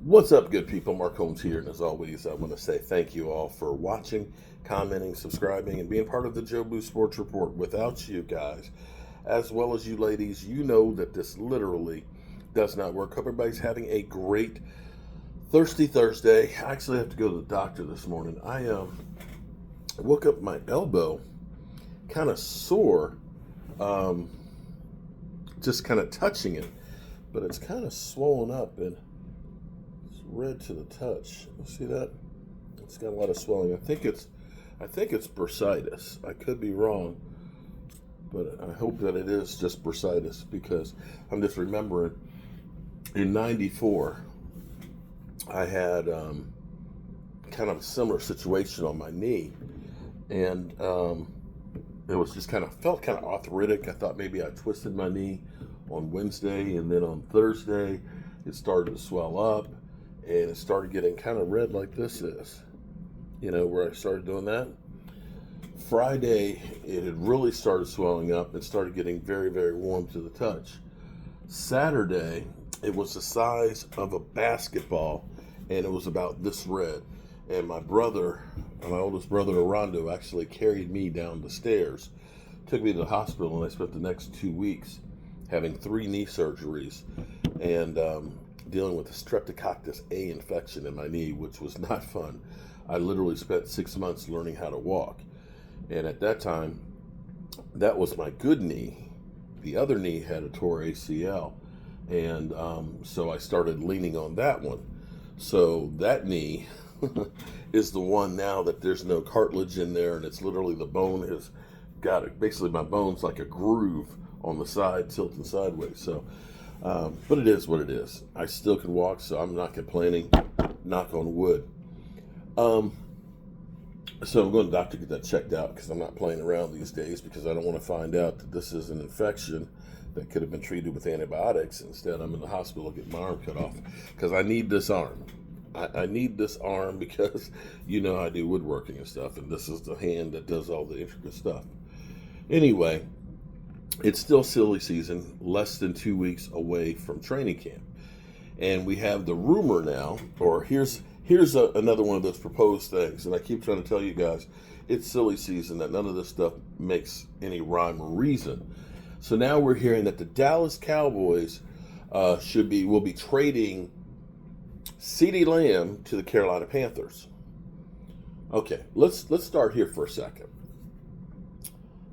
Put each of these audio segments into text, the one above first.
What's up, good people? Mark Holmes here, and as always, I want to say thank you all for watching, commenting, subscribing, and being part of the Joe Boo Sports Report. Without you guys, as well as you ladies, you know that this literally does not work. Hope everybody's having a great Thirsty Thursday. I actually have to go to the doctor this morning. I woke up my elbow kind of sore, just kind of touching it, but it's kind of swollen up and red to the touch. You see that? It's got a lot of swelling. I think it's bursitis. I could be wrong, but I hope that it is just bursitis because I'm just remembering in '94 I had kind of a similar situation on my knee, and it was just felt kind of arthritic. I thought maybe I twisted my knee on Wednesday, and then on Thursday it started to swell up. And it started getting kind of red like this is, where I started doing that. Friday, it had really started swelling up and started getting very, very warm to the touch. Saturday, it was the size of a basketball, and it was about this red. And my oldest brother, Arando, actually carried me down the stairs, took me to the hospital, and I spent the next 2 weeks having 3 knee surgeries, and dealing with a streptococcus A infection in my knee, which was not fun. I literally spent 6 months learning how to walk. And at that time, that was my good knee. The other knee had a tore ACL. And so I started leaning on that one. So that knee is the one now that there's no cartilage in there, and it's literally the bone has got it. Basically, my bone's like a groove on the side, tilting sideways. So but it is what it is. I still can walk, so I'm not complaining. Knock on wood. So I'm going to the doctor to get that checked out because I'm not playing around these days because I don't want to find out that this is an infection that could have been treated with antibiotics. Instead, I'm in the hospital getting my arm cut off because I need this arm. I need this arm because I do woodworking and stuff, and this is the hand that does all the intricate stuff. Anyway, it's still silly season, less than 2 weeks away from training camp. And we have the rumor now, or here's another one of those proposed things, and I keep trying to tell you guys, it's silly season, that none of this stuff makes any rhyme or reason. So now we're hearing that the Dallas Cowboys will be trading Ceedee Lamb to the Carolina Panthers. Okay, let's start here for a second.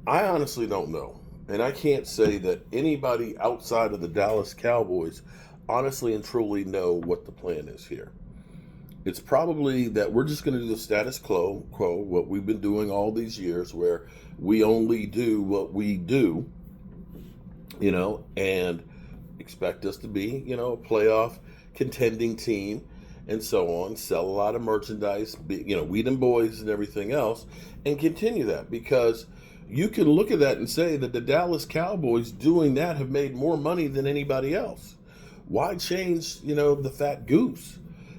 I honestly don't know. And I can't say that anybody outside of the Dallas Cowboys honestly and truly know what the plan is here. It's probably that we're just going to do the status quo, what we've been doing all these years, where we only do what we do, and expect us to be, a playoff contending team and so on, sell a lot of merchandise, weed and boys and everything else, and continue that because you can look at that and say that the Dallas Cowboys doing that have made more money than anybody else. Why change, the fat goose?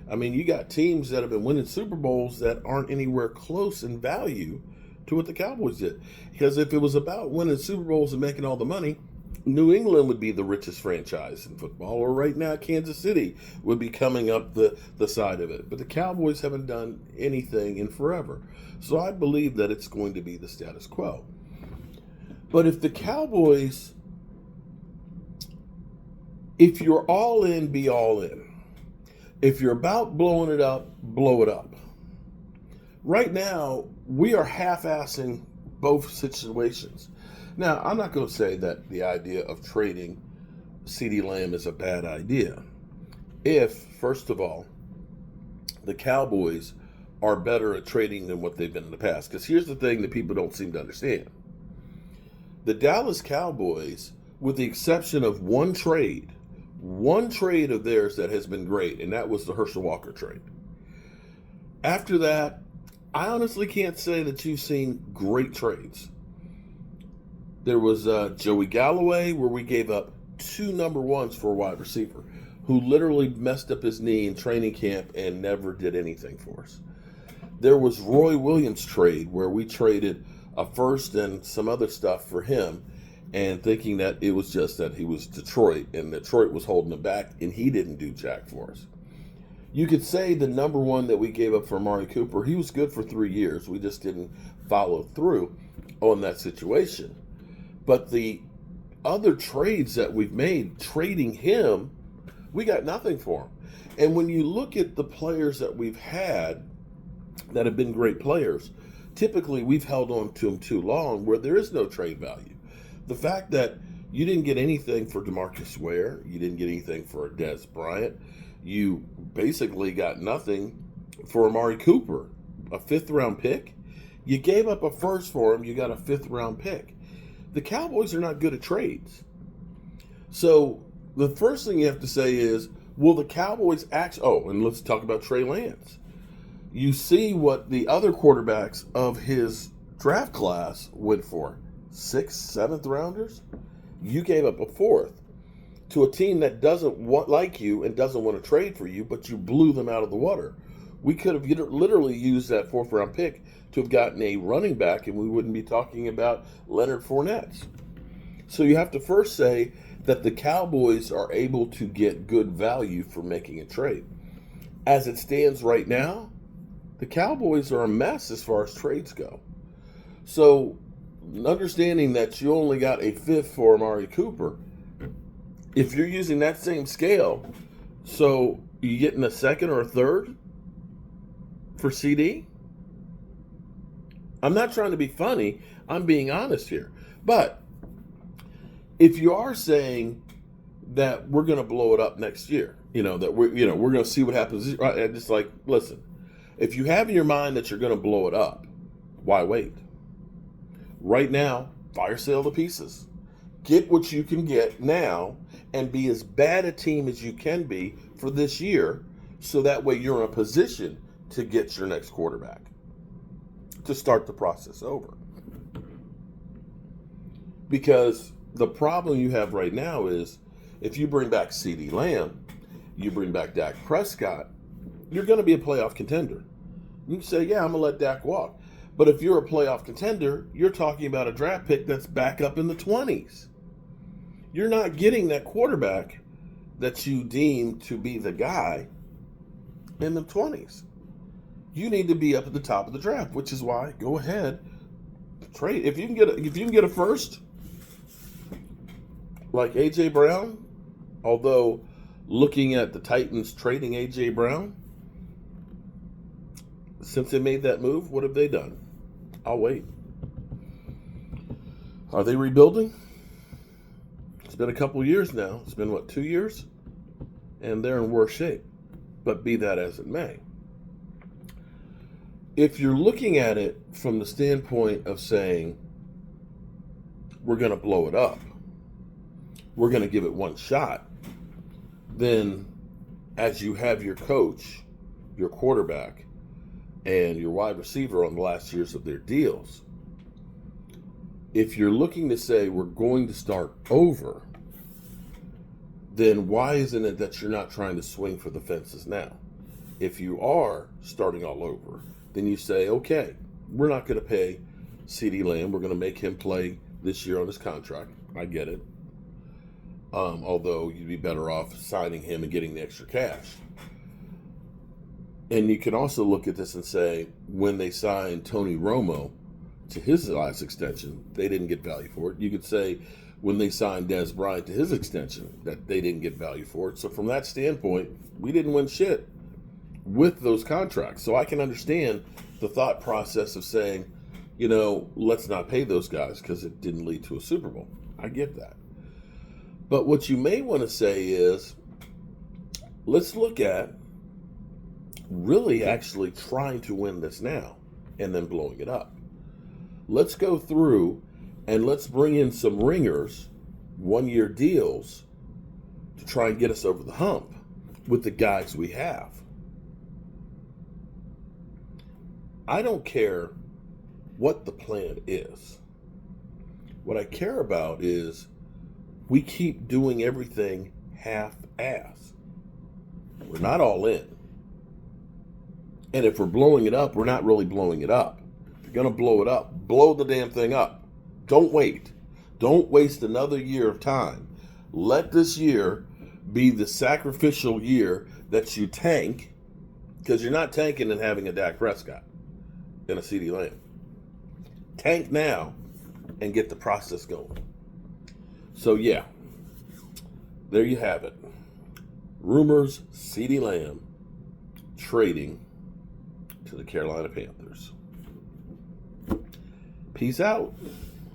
I mean, you got teams that have been winning Super Bowls that aren't anywhere close in value to what the Cowboys did. Because if it was about winning Super Bowls and making all the money, New England would be the richest franchise in football, or right now Kansas City would be coming up the side of it. But the Cowboys haven't done anything in forever. So I believe that it's going to be the status quo. But if the Cowboys, if you're all in, be all in. If you're about blowing it up, blow it up. Right now, we are half-assing both situations. Now, I'm not going to say that the idea of trading Ceedee Lamb is a bad idea. If, first of all, the Cowboys are better at trading than what they've been in the past. Because here's the thing that people don't seem to understand. The Dallas Cowboys, with the exception of one trade of theirs that has been great, and that was the Herschel Walker trade. After that, I honestly can't say that you've seen great trades. There was Joey Galloway, where we gave up 2 number ones for a wide receiver, who literally messed up his knee in training camp and never did anything for us. There was Roy Williams trade, where we traded a first and some other stuff for him, and thinking that it was just that he was Detroit and Detroit was holding him back and he didn't do jack for us. You could say the number one that we gave up for Amari Cooper, he was good for 3 years. We just didn't follow through on that situation. But the other trades that we've made, trading him, we got nothing for him. And when you look at the players that we've had that have been great players, typically we've held on to them too long where there is no trade value. The fact that you didn't get anything for DeMarcus Ware, you didn't get anything for Dez Bryant, you basically got nothing for Amari Cooper, a 5th-round pick. You gave up a first for him, you got a 5th-round pick. The Cowboys are not good at trades. So the first thing you have to say is, will the Cowboys actually... Oh, and let's talk about Trey Lance. You see what the other quarterbacks of his draft class went for. 6th, 7th rounders? You gave up a 4th to a team that doesn't like you and doesn't want to trade for you, but you blew them out of the water. We could have literally used that 4th-round pick to have gotten a running back, and we wouldn't be talking about Leonard Fournette. So you have to first say that the Cowboys are able to get good value for making a trade. As it stands right now, the Cowboys are a mess as far as trades go. So understanding that you only got a 5th for Amari Cooper, if you're using that same scale, so you getting a 2nd or a 3rd for Ceedee? I'm not trying to be funny. I'm being honest here. But if you are saying that we're going to blow it up next year, that we're going to see what happens, right? Just like, listen, if you have in your mind that you're going to blow it up, why wait? Right now, fire sale to pieces. Get what you can get now and be as bad a team as you can be for this year, so that way you're in a position to get your next quarterback, to start the process over. Because the problem you have right now is, if you bring back Ceedee Lamb, you bring back Dak Prescott, you're going to be a playoff contender. You can say, yeah, I'm going to let Dak walk. But if you're a playoff contender, you're talking about a draft pick that's back up in the 20s. You're not getting that quarterback that you deem to be the guy in the 20s. You need to be up at the top of the draft, which is why go ahead, trade. If you can get a first like A.J. Brown, although looking at the Titans trading A.J. Brown, since they made that move, what have they done? I'll wait. Are they rebuilding? It's been a couple years now. It's been, 2 years? And they're in worse shape. But be that as it may. If you're looking at it from the standpoint of saying, we're going to blow it up, we're going to give it one shot, then as you have your coach, your quarterback, and your wide receiver on the last years of their deals, if you're looking to say we're going to start over, then why isn't it that you're not trying to swing for the fences now? If you are starting all over, then you say, okay, we're not going to pay Ceedee Lamb. We're going to make him play this year on his contract. I get it. Although you'd be better off signing him and getting the extra cash. And you can also look at this and say, when they signed Tony Romo to his last extension, they didn't get value for it. You could say, when they signed Dez Bryant to his extension, that they didn't get value for it. So from that standpoint, we didn't win shit with those contracts. So I can understand the thought process of saying, let's not pay those guys because it didn't lead to a Super Bowl. I get that. But what you may want to say is, let's look at really actually trying to win this now and then blowing it up. Let's go through and let's bring in some ringers, 1-year deals, to try and get us over the hump with the guys we have. I don't care what the plan is. What I care about is we keep doing everything half-ass. We're not all in. And if we're blowing it up, we're not really blowing it up. If you're going to blow it up, blow the damn thing up. Don't wait. Don't waste another year of time. Let this year be the sacrificial year that you tank Because you're not tanking and having a Dak Prescott and a Ceedee Lamb. Tank now and get the process going. So, yeah, there you have it. Rumors, Ceedee Lamb trading to the Carolina Panthers. Peace out.